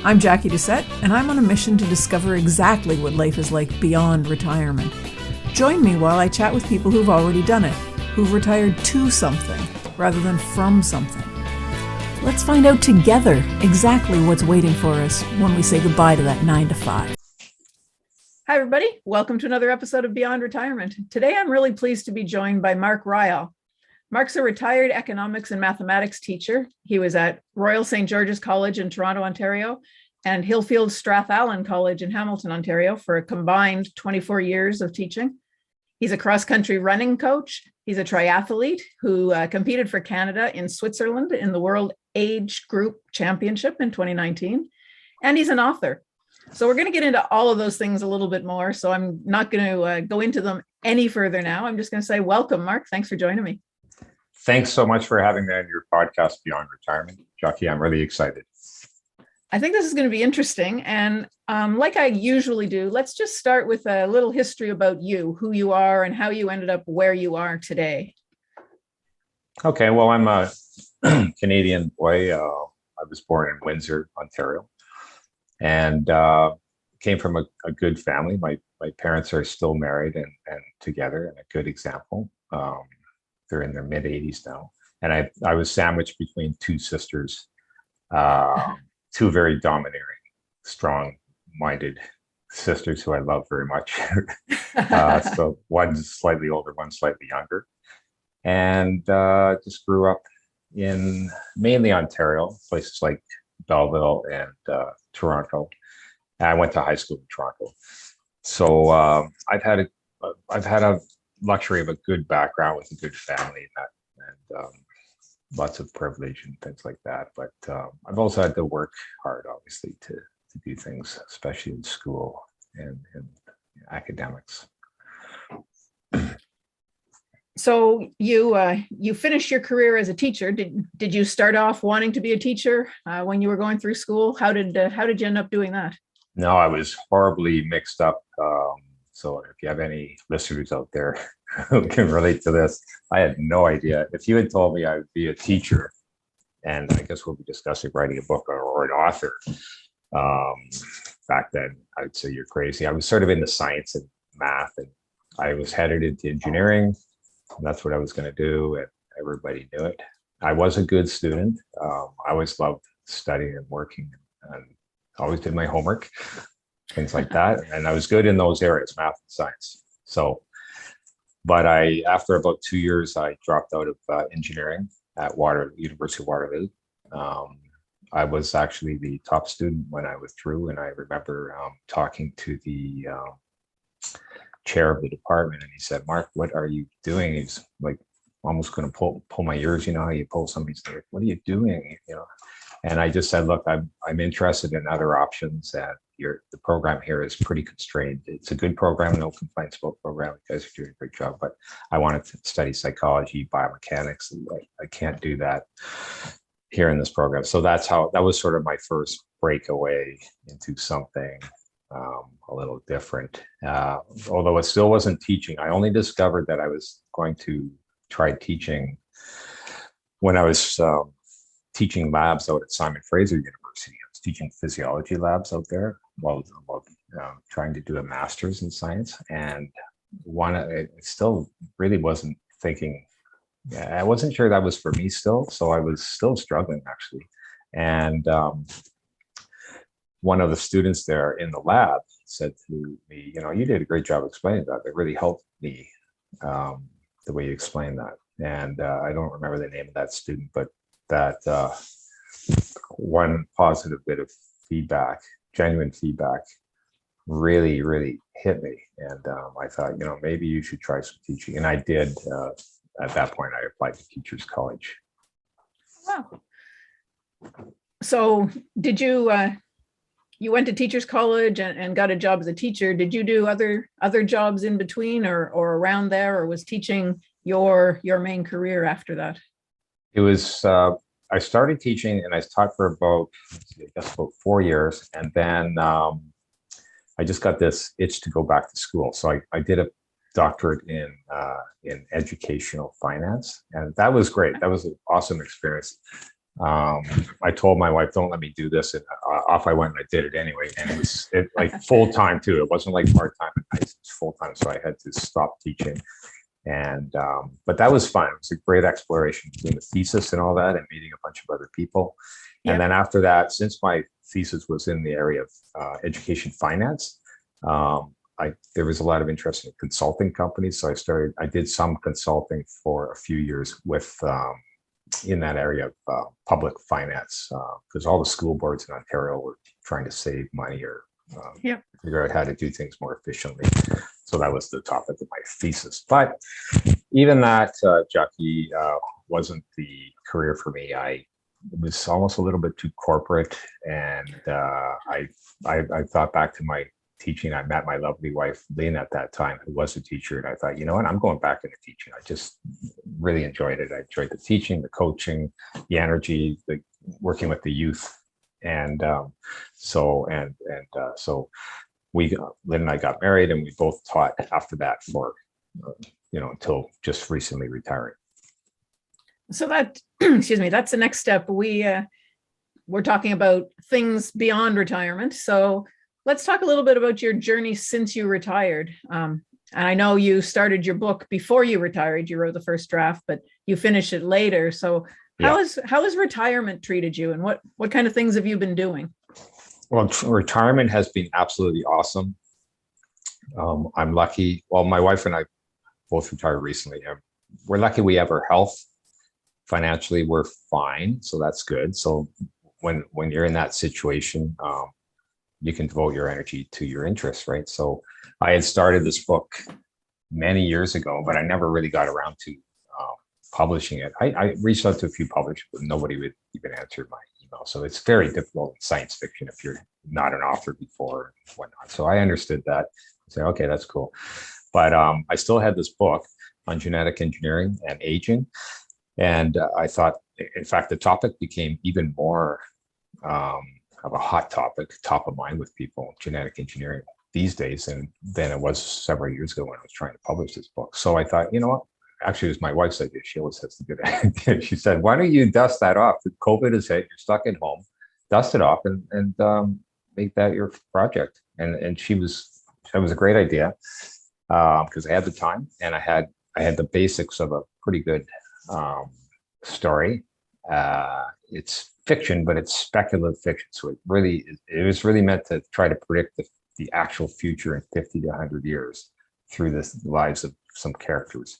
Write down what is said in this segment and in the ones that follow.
I'm Jackie Doucette, and I'm on a mission to discover exactly what life is like beyond retirement. Join me while I chat with people who've already done it, who've retired to something rather than from something. Let's find out together exactly what's waiting for us when we say goodbye to that 9 to 5. Hi, everybody. Welcome to another episode of Beyond Retirement. Today, I'm really pleased to be joined by Mark Ryall. Mark's a retired economics and mathematics teacher. He was at Royal St. George's College in Toronto, Ontario, and Hillfield Strathallan College in Hamilton, Ontario, for a combined 24 years of teaching. He's a cross-country running coach. He's a triathlete who competed for Canada in Switzerland in the World Age Group Championship in 2019. And he's an author. So we're going to get into all of those things a little bit more. So I'm not going to go into them any further now. I'm just going to say, welcome, Mark. Thanks for joining me. Thanks so much for having me on your podcast, Beyond Retirement. Jackie, I'm really excited. I think this is going to be interesting. And like I usually do, let's just start with a little history about you, who you are and how you ended up where you are today. Okay, well, I'm a Canadian boy. I was born in Windsor, Ontario, and came from a good family. My parents are still married and together, and a good example. They're in their mid-80s now. And I was sandwiched between two sisters, two very domineering, strong-minded sisters who I love very much. So one's slightly older, one's slightly younger. And just grew up in mainly Ontario, places like Belleville and Toronto. And I went to high school in Toronto. So I've had a luxury of a good background with a good family and lots of privilege and things like that. But I've also had to work hard, obviously, to do things, especially in school and academics. So you finished your career as a teacher. Did you start off wanting to be a teacher when you were going through school? How did you end up doing that? No, I was horribly mixed up. So if you have any listeners out there who can relate to this, I had no idea. If you had told me I would be a teacher, and I guess we'll be discussing writing a book or an author, back then, I'd say you're crazy. I was sort of into science and math, and I was headed into engineering. And that's what I was going to do, and everybody knew it. I was a good student. I always loved studying and working, and always did my homework. Things like that. And I was good in those areas, math and science. So, but after about 2 years, I dropped out of engineering at University of Waterloo. I was actually the top student when I withdrew. And I remember talking to the chair of the department, and he said, "Mark, what are you doing?" He's like almost going to pull my ears. You know how you pull somebody's ear. "What are you doing?" You know. And I just said, "Look, I'm interested in other options, and the program here is pretty constrained. It's a good program, no complaints about program. You guys are doing a great job, but I wanted to study psychology, biomechanics, and I can't do that here in this program." So that was sort of my first breakaway into something a little different. Although it still wasn't teaching. I only discovered that I was going to try teaching when I was teaching labs out at Simon Fraser University. I was teaching physiology labs out there while trying to do a master's in science. And I still really wasn't thinking, I wasn't sure that was for me still. So I was still struggling, actually. And one of the students there in the lab said to me, "You did a great job explaining that. It really helped me, the way you explained that." And I don't remember the name of that student, but that one positive bit of feedback, genuine feedback, really, really hit me. And I thought, maybe you should try some teaching. And I did. At that point, I applied to Teachers College. Wow. So did you went to Teachers College and got a job as a teacher? Did you do other jobs in between or around there, or was teaching your main career after that? It was, I started teaching and I taught for about 4 years. And then I just got this itch to go back to school. So I did a doctorate in educational finance. And that was great. That was an awesome experience. I told my wife, don't let me do this. And off I went and I did it anyway. And it was like full time too. It wasn't like part time at night, it was full time. So I had to stop teaching. And, but that was fun. It was a great exploration doing the thesis and all that and meeting a bunch of other people. And then after that, since my thesis was in the area of education finance, there was a lot of interest in consulting companies. So I did some consulting for a few years with, in that area of public finance, because all the school boards in Ontario were trying to save money or figure out how to do things more efficiently. So that was the topic of my thesis. But even that, Jackie, wasn't the career for me. It was almost a little bit too corporate, and I thought back to my teaching. I met my lovely wife, Lynn, at that time, who was a teacher, and I thought, you know what, I'm going back into teaching. I just really enjoyed it. I enjoyed the teaching, the coaching, the energy, the working with the youth, and so Lynn and I got married, and we both taught after that for until just recently retiring. So that, excuse me, that's the next step. We're talking about things beyond retirement. So let's talk a little bit about your journey since you retired. And I know you started your book before you retired. You wrote the first draft, but you finished it later. So how has retirement treated you, and what kind of things have you been doing? Well, retirement has been absolutely awesome. I'm lucky. Well, my wife and I both retired recently. We're lucky we have our health. Financially, we're fine, so that's good. So when you're in that situation, you can devote your energy to your interests, right? So I had started this book many years ago, but I never really got around to publishing it. I reached out to a few publishers, but nobody would even answer my email. So it's very difficult in science fiction if you're not an author before and whatnot. So I understood that. I said, okay, that's cool. But I still had this book on genetic engineering and aging. And I thought, in fact, the topic became even more of a hot topic, top of mind with people, genetic engineering these days, and than it was several years ago when I was trying to publish this book. So I thought, you know what? Actually, it was my wife's idea. She always has the good idea. She said, why don't you dust that off? COVID is hit, you're stuck at home, dust it off and make that your project. And that was a great idea because I had the time and I had the basics of a pretty good story. It's fiction, but it's speculative fiction. So it was really meant to try to predict the actual future in 50 to 100 years through the lives of some characters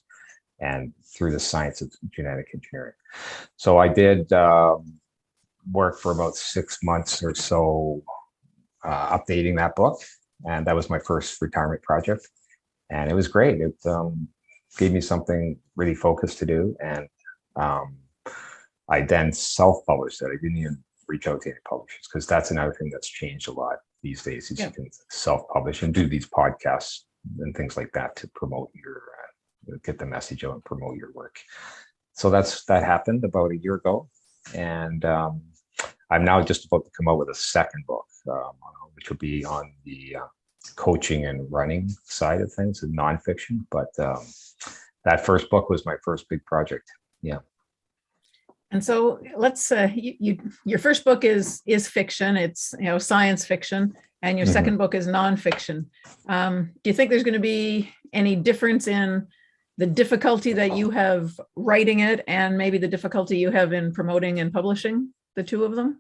and through the science of genetic engineering. So I did work for about 6 months or so updating that book. And that was my first retirement project. And it was great. It gave me something really focused to do. And I then self-published it. I didn't even reach out to any publishers because that's another thing that's changed a lot these days is you can self-publish and do these podcasts and things like that to promote get the message out and promote your work. So that happened about a year ago. And I'm now just about to come out with a second book, which will be on the coaching and running side of things and nonfiction. But that first book was my first big project. Yeah. And so let's your first book is fiction. It's science fiction, and your second book is nonfiction. Do you think there's going to be any difference in the difficulty that you have writing it, and maybe the difficulty you have in promoting and publishing the two of them?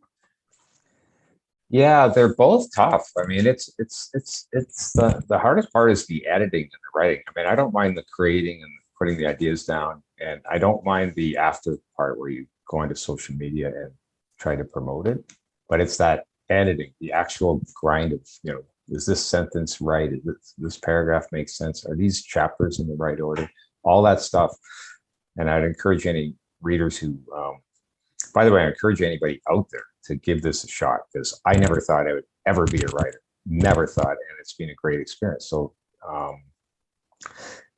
Yeah, they're both tough. I mean, it's the hardest part is the editing and the writing. I mean, I don't mind the creating and putting the ideas down, and I don't mind the after part where you go into social media and try to promote it. But it's that editing, the actual grind of, is this sentence right? Is this paragraph make sense? Are these chapters in the right order? All that stuff. And I'd encourage any readers who, by the way, I encourage anybody out there to give this a shot because I never thought I would ever be a writer. Never thought, and it's been a great experience. So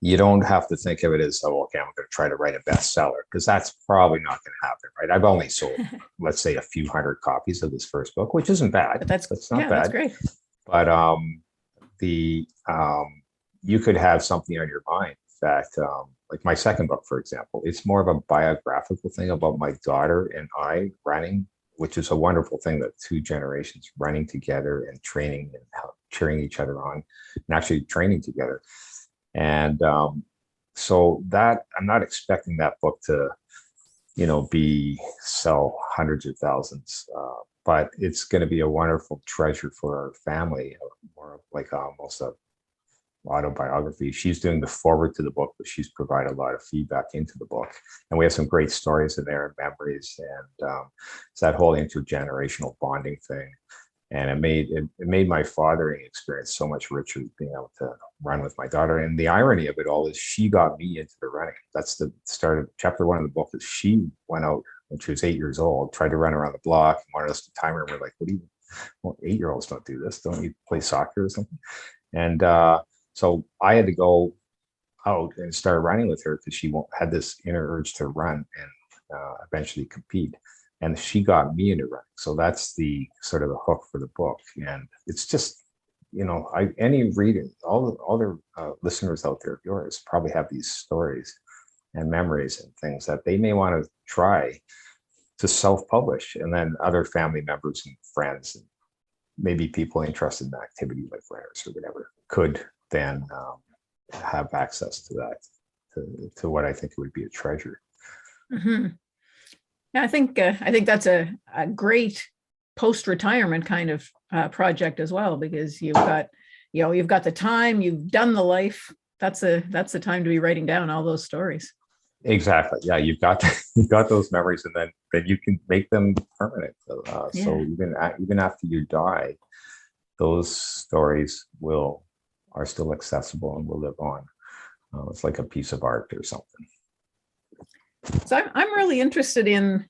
you don't have to think of it as, oh, okay, I'm going to try to write a bestseller because that's probably not going to happen, right? I've only sold, let's say, a few hundred copies of this first book, which isn't bad. But that's not bad. That's great. But you could have something on your mind that like my second book, for example, it's more of a biographical thing about my daughter and I running, which is a wonderful thing that two generations running together and training and cheering each other on and actually training together. And so that I'm not expecting that book to, be sell hundreds of thousands, but it's going to be a wonderful treasure for our family, more like almost a autobiography. She's doing the forward to the book, but she's provided a lot of feedback into the book, and we have some great stories in there and memories, and it's that whole intergenerational bonding thing. And it made my fathering experience so much richer, being able to run with my daughter. And the irony of it all is she got me into the running. That's the start of chapter 1 of the book. Is she went out when she was 8 years old, tried to run around the block, and wanted us to time her. We're like, what do you? Well, 8-year-olds don't do this. Don't you play soccer or something? And so I had to go out and start running with her because she had this inner urge to run and eventually compete. And she got me into running. So that's the sort of the hook for the book. And it's just, any reader, all the listeners out there of yours probably have these stories and memories and things that they may want to try to self-publish. And then other family members and friends, and maybe people interested in the activity like runners or whatever, could then have access to that, to what I think would be a treasure. Mm-hmm. Yeah, I think that's a great post-retirement kind of project as well, because you've got the time, you've done the life. That's the time to be writing down all those stories. Exactly. Yeah, you've got those memories, and then you can make them permanent. So even after you die, those stories are still accessible and will live on. It's like a piece of art or something. So I'm really interested in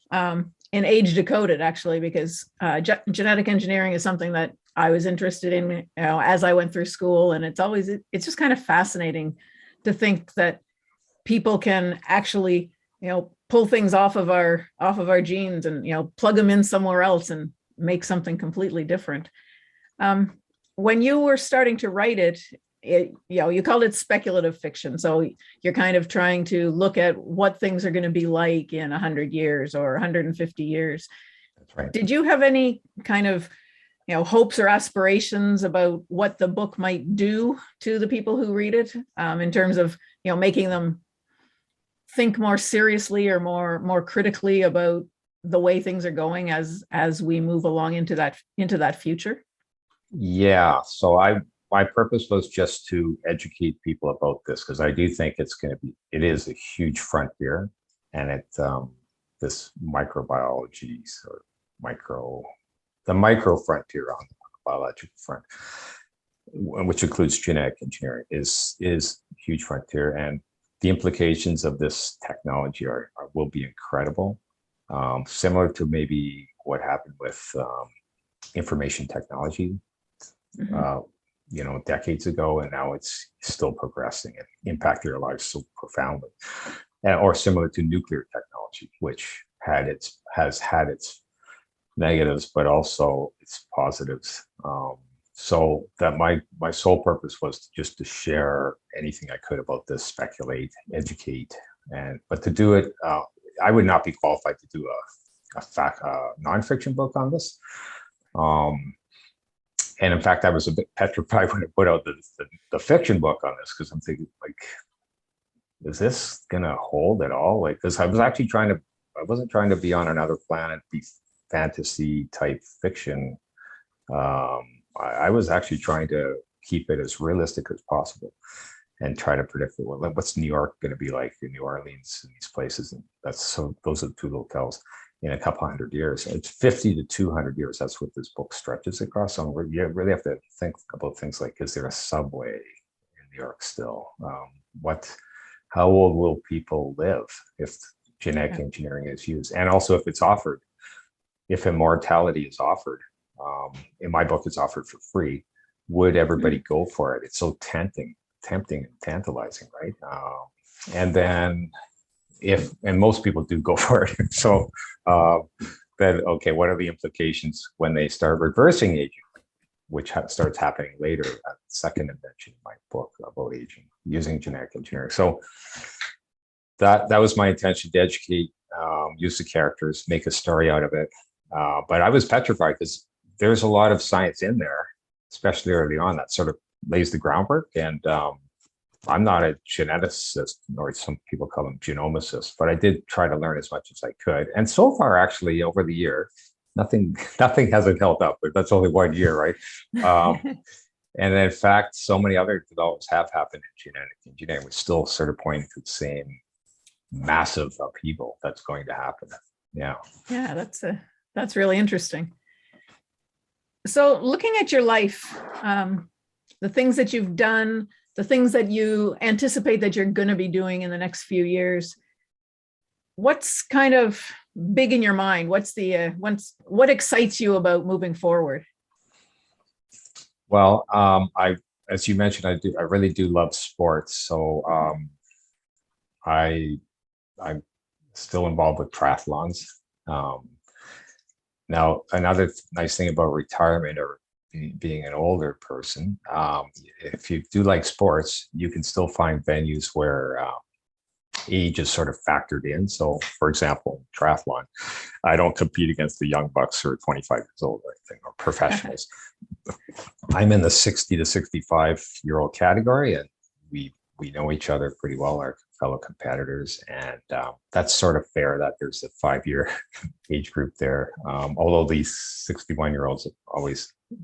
Age-Decoded, actually, because genetic engineering is something that I was interested in, as I went through school, and it's just kind of fascinating to think that people can actually, pull things off of our genes and plug them in somewhere else and make something completely different. When you were starting to write it, you called it speculative fiction. So you're kind of trying to look at what things are going to be like in 100 years or 150 years. That's right. Did you have any kind of, hopes or aspirations about what the book might do to the people who read it, in terms of, making them think more seriously or more critically about the way things are going as we move along into that future? Yeah. So my purpose was just to educate people about this, because I do think it is a huge frontier, and this microbiology or the micro frontier on the biological front, which includes genetic engineering, is a huge frontier, and the implications of this technology will be incredible. Similar to maybe what happened with information technology. Mm-hmm. Decades ago, and now it's still progressing and impacting our lives so profoundly. Or similar to nuclear technology, which has had its negatives, but also its positives. So that my sole purpose was just to share anything I could about this, speculate, educate, but to do it, I would not be qualified to do a nonfiction book on this. And in fact, I was a bit petrified when I put out the fiction book on this, because I'm thinking, like, is this gonna hold at all? Like, because I wasn't trying to be on another planet, be fantasy type fiction. I was actually trying to keep it as realistic as possible and try to predict what's New York going to be like, in New Orleans and these places. And those are the two locales in a couple hundred years. It's 50 to 200 years. That's what this book stretches across. So you really have to think about things like, is there a subway in New York still? How old will people live if genetic engineering is used? And also if it's offered, if immortality is offered, in my book, it's offered for free, would everybody go for it? It's so tempting and tantalizing, right? And then and most people do go for it. So then, okay, what are the implications when they start reversing aging, which starts happening later, that second invention in my book about aging, using genetic engineering. So that was my intention, to educate, use the characters, make a story out of it. But I was petrified because there's a lot of science in there, especially early on, that sort of lays the groundwork. And I'm not a geneticist, or some people call them genomicist, but I did try to learn as much as I could. And so far, actually, over the year, nothing hasn't held up, but that's only 1 year, right? And in fact, so many other developments have happened in genetic engineering. We're still sort of pointing to the same massive upheaval that's going to happen. Yeah. Yeah, that's really interesting. So looking at your life, the things that you've done, the things that you anticipate that you're going to be doing in the next few years, what's kind of big in your mind? What excites you about moving forward? Well, as you mentioned, I really do love sports. So I'm still involved with triathlons. Now, another nice thing about retirement, or being an older person, if you do like sports, you can still find venues where age is sort of factored in. So, for example, triathlon, I don't compete against the young bucks who are 25 years old or anything, or professionals. I'm in the 60 to 65-year-old category, and we know each other pretty well, our fellow competitors, and that's sort of fair that there's a 5-year age group there. Although these 61-year-olds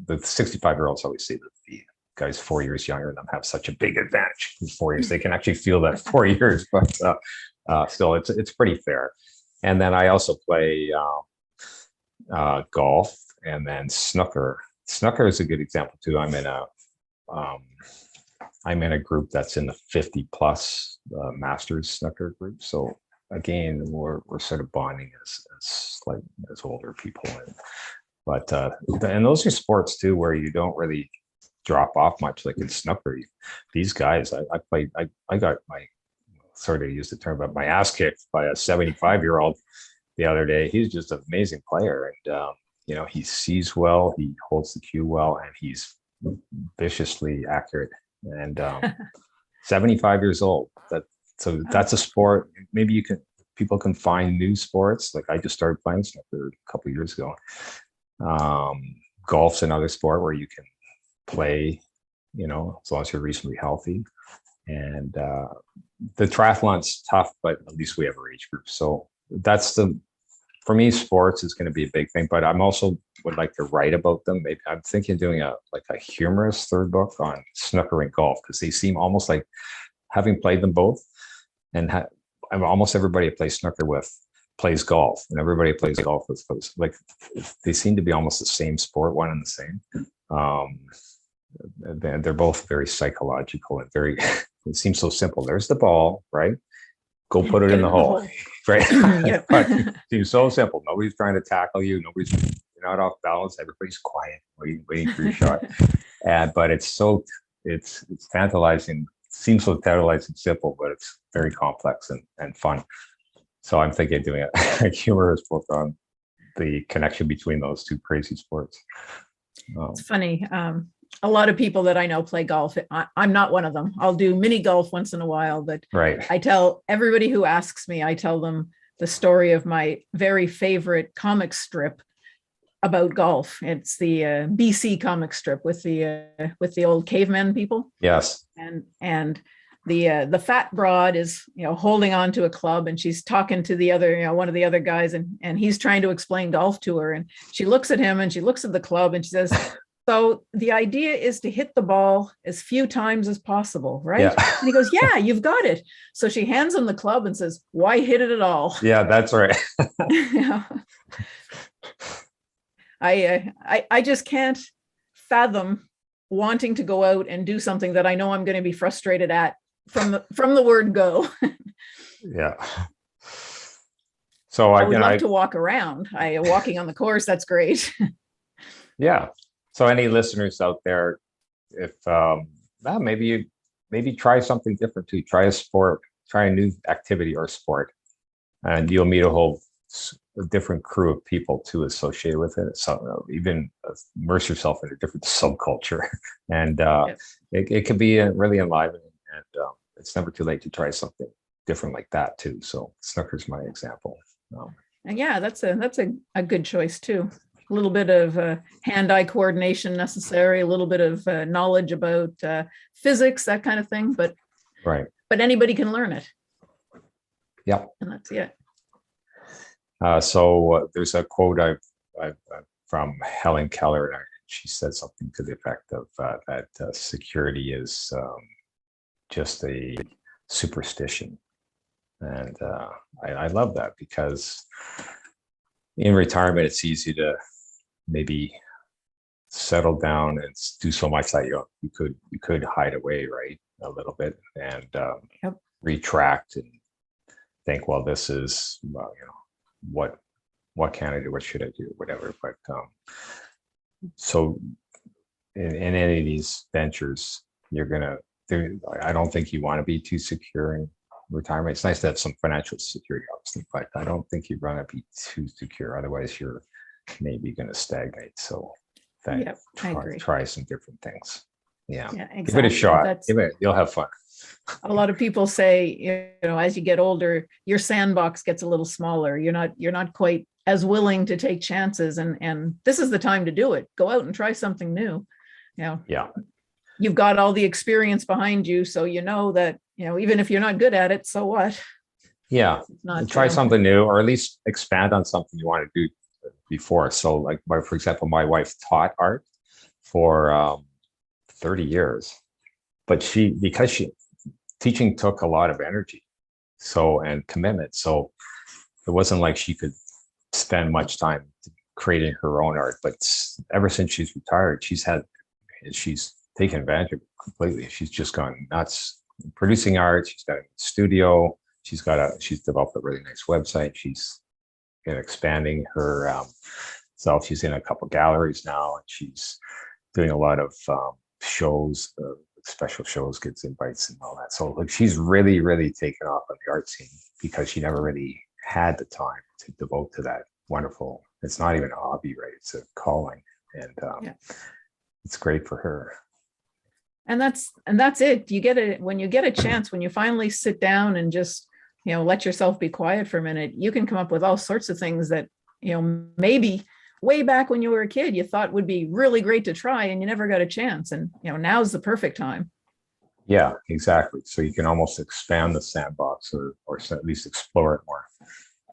the 65-year-olds always say that the guys 4 years younger than them have such a big advantage in 4 years. They can actually feel that 4 years, but still, it's pretty fair. And then I also play golf, and then snooker. Snooker is a good example too. I'm in a group that's in the 50 plus masters snooker group. So again, we're sort of bonding as older people. And those are sports too, where you don't really drop off much, like in snooker. These guys, I got my, sorry to use the term, but my ass kicked by a 75-year-old the other day. He's just an amazing player. And, he sees well, he holds the cue well, and he's viciously accurate. And 75 years old. That's a sport. Maybe people can find new sports. Like I just started playing snooker a couple of years ago. Golf's another sport where you can play, as long as you're reasonably healthy. And the triathlon's tough, but at least we have our age group. So for me, sports is going to be a big thing, but I'm also would like to write about them. Maybe I'm thinking of doing a humorous third book on snooker and golf, because they seem almost like, having played them both, and almost everybody I play snooker with plays golf, and everybody plays golf with, like, they seem to be almost the same sport, one and the same. They're both very psychological and very, it seems so simple. There's the ball, right? Go put it in the hole, right? But it seems so simple. Nobody's trying to tackle you. You're not off balance. Everybody's quiet, waiting for your shot. But it's tantalizing. It seems so tantalizing simple, but it's very complex and fun. So I'm thinking of doing a humorous book on the connection between those two crazy sports. It's funny. A lot of people that I know play golf. I'm not one of them. I'll do mini golf once in a while, but right. I tell everybody who asks me, I tell them the story of my very favorite comic strip about golf. It's the BC comic strip with the old cavemen people. Yes. And the fat broad is, holding on to a club, and she's talking to the other, one of the other guys, and he's trying to explain golf to her, and she looks at him and she looks at the club and she says, so the idea is to hit the ball as few times as possible, right? Yeah. And he goes, yeah, you've got it. So she hands him the club and says, why hit it at all? Yeah, that's right. Yeah. I just can't fathom wanting to go out and do something that I know I'm going to be frustrated at from the word go. Yeah. So I would love to walk around. Walking on the course, that's great. Yeah. So any listeners out there, if maybe try something different too. Try a sport, try a new activity or sport, and you'll meet a different crew of people too associated with it. So even immerse yourself in a different subculture, and it can be really enlivening. And it's never too late to try something different like that too. So snooker's my example. And yeah, that's a good choice too. A little bit of hand-eye coordination necessary, a little bit of knowledge about physics, that kind of thing. But anybody can learn it. Yeah, and that's it. So there's a quote I've from Helen Keller, and she said something to the effect of that security is just a superstition. And I love that, because in retirement, it's easy to maybe settle down and do so much that you could hide away, right, a little bit, and retract and think, well, this is, well, what can I do? What should I do? Whatever. But so in any of these ventures, I don't think you want to be too secure in retirement. It's nice to have some financial security, obviously, but I don't think you want to be too secure. Otherwise, you're maybe going to stagnate. So try some different things. Yeah, exactly. Give it a shot. You'll have fun. A lot of people say, as you get older, your sandbox gets a little smaller. You're not quite as willing to take chances, and this is the time to do it. Go out and try something new. Yeah. You've got all the experience behind you, so that even if you're not good at it, so what? Yeah, try something new, or at least expand on something you want to do before. So, like, for example, my wife taught art for 30 years, but because teaching took a lot of energy, and commitment. So it wasn't like she could spend much time creating her own art. But ever since she's retired, she's taken advantage of it completely. She's just gone nuts producing art. She's got a studio. She's developed a really nice website. She's expanding her self. She's in a couple galleries now, and she's doing a lot of shows, special shows, gets invites and all that. So she's really, really taken off on the art scene, because she never really had the time to devote to that wonderful. It's not even a hobby, right? It's a calling, and it's great for her. And that's it. When you get a chance, when you finally sit down and just let yourself be quiet for a minute, you can come up with all sorts of things that maybe way back when you were a kid you thought would be really great to try, and you never got a chance. And now's the perfect time. Yeah, exactly. So you can almost expand the sandbox, or at least explore it more.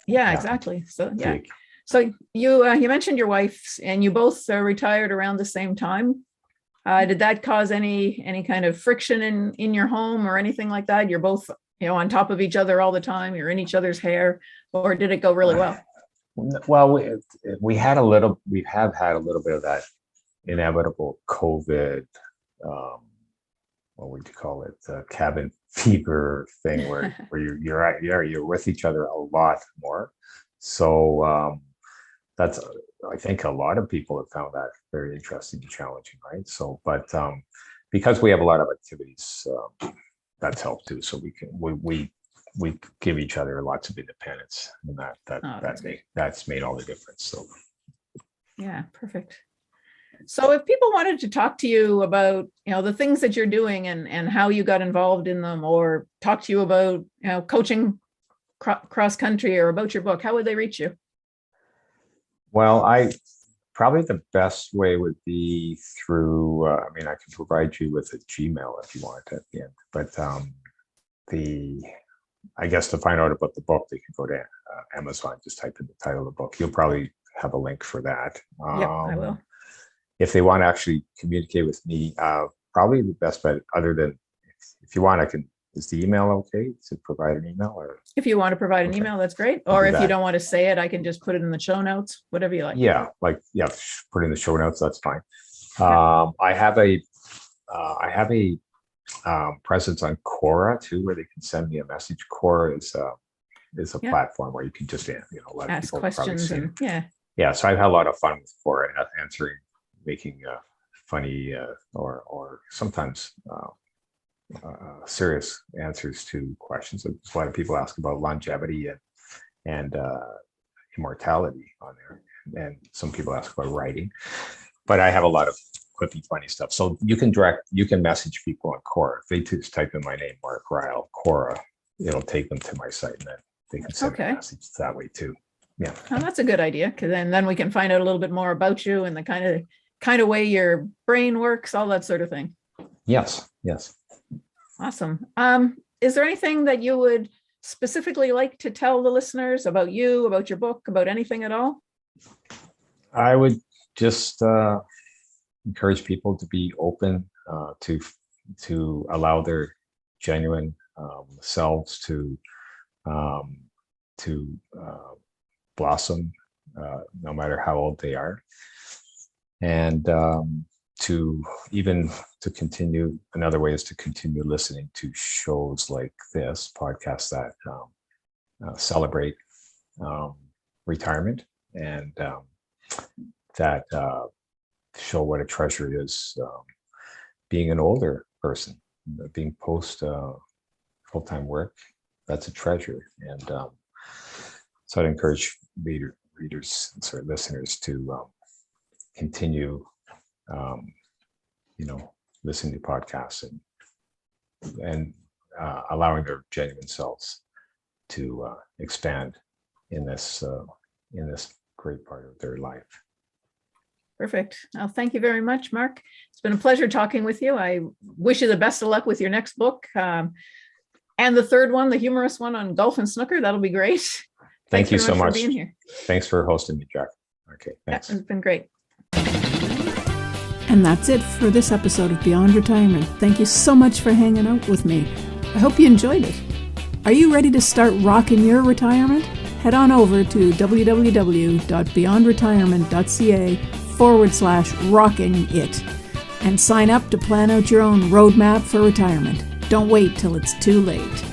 Yeah, exactly. So yeah. So you mentioned your wife, and you both retired around the same time. Did that cause any kind of friction in your home or anything like that? You're both on top of each other all the time. You're in each other's hair, or did it go really well? Well, we have had a little bit of that inevitable COVID. What would you call it? Cabin fever thing, where you're with each other a lot more. So I think a lot of people have found that very interesting and challenging, right? So, but because we have a lot of activities, that's helped too. So we give each other lots of independence, and that's made all the difference. So, yeah, perfect. So, if people wanted to talk to you about the things that you're doing and how you got involved in them, or talk to you about coaching cross country, or about your book, how would they reach you? Well, probably the best way would be through, I can provide you with a Gmail if you want at the end, but I guess to find out about the book, they can go to Amazon, just type in the title of the book. You'll probably have a link for that. Yep, I will. If they want to actually communicate with me, probably the best bet, other than, if you want, is the email okay to provide an email? Or if you want to provide an email, that's great. Or if you don't want to say it, I can just put it in the show notes, whatever you like. Yeah, put it in the show notes. That's fine. I have a presence on Quora too, where they can send me a message. Quora is a platform where you can just let ask people questions. So I've had a lot of fun with Quora, answering, making funny or sometimes serious answers to questions. A lot of people ask about longevity and immortality on there, and some people ask about writing. But I have a lot of quippy, funny stuff. So you can message people on Quora. If they just type in my name, Mark Ryall, Quora, it'll take them to my site, and then they can send a message that way too. Yeah. Oh, that's a good idea, because then we can find out a little bit more about you and the kind of way your brain works, all that sort of thing. Yes. Awesome. Is there anything that you would specifically like to tell the listeners about you, about your book, about anything at all? I would just encourage people to be open to allow their genuine selves to blossom, no matter how old they are, and to continue. Another way is to continue listening to shows like this podcast that celebrate retirement and that show what a treasure it is being an older person, being post full-time work. That's a treasure, and so I'd encourage readers, sorry, listeners to continue, listening to podcasts and allowing their genuine selves to expand in this great part of their life. Perfect. Well, thank you very much, Mark. It's been a pleasure talking with you. I wish you the best of luck with your next book. And the third one, the humorous one on golf and snooker. That'll be great. Thank you so much for being here. Thanks for hosting me, Jack. Okay, thanks. Yeah, it's been great. And that's it for this episode of Beyond Retirement. Thank you so much for hanging out with me. I hope you enjoyed it. Are you ready to start rocking your retirement? Head on over to www.beyondretirement.ca/rocking it and sign up to plan out your own roadmap for retirement. Don't wait till it's too late.